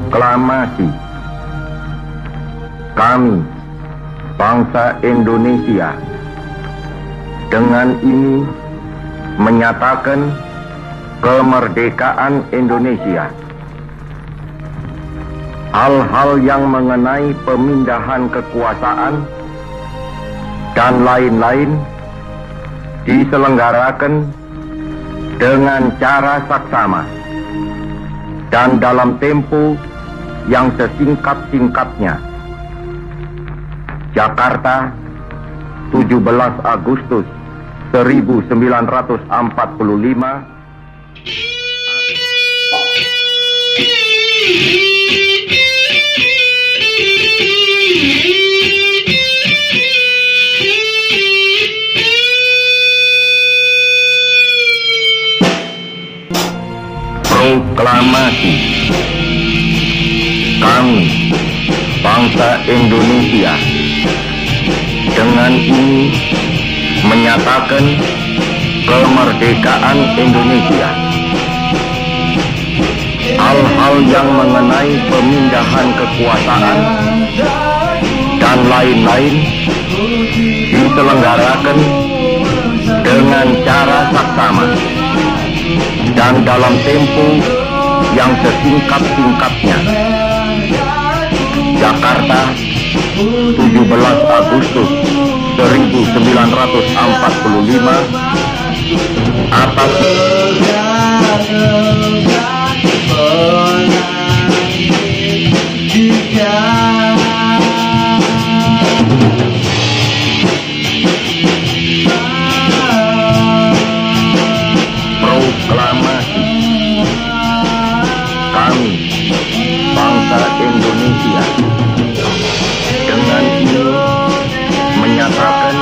Proklamasi. Kami, bangsa Indonesia, dengan ini menyatakan kemerdekaan Indonesia. Hal-hal yang mengenai pemindahan kekuasaan dan lain-lain diselenggarakan dengan cara saksama dan dalam tempo yang sesingkat-singkatnya. Jakarta, 17 Agustus 1945. Proklamasi. Kami, bangsa Indonesia, dengan ini menyatakan kemerdekaan Indonesia. Hal-hal yang mengenai pemindahan kekuasaan dan lain-lain diselenggarakan dengan cara saksama dan dalam tempo yang sesingkat-singkatnya. Jakarta, 17 Agustus 1945. Atas proklamasi. Kami, bangsa Indonesia, dengan ini menyatakan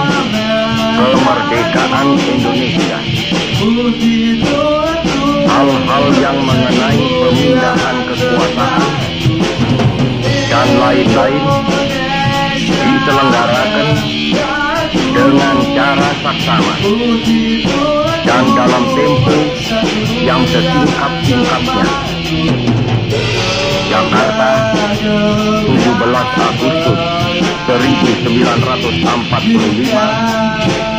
kemerdekaan Indonesia. Hal-hal yang mengenai pemindahan kekuasaan dan lain-lain diselenggarakan dengan cara saksama dan dalam tempo yang sesingkat-singkatnya. Jakarta, 17 Agustus 1945.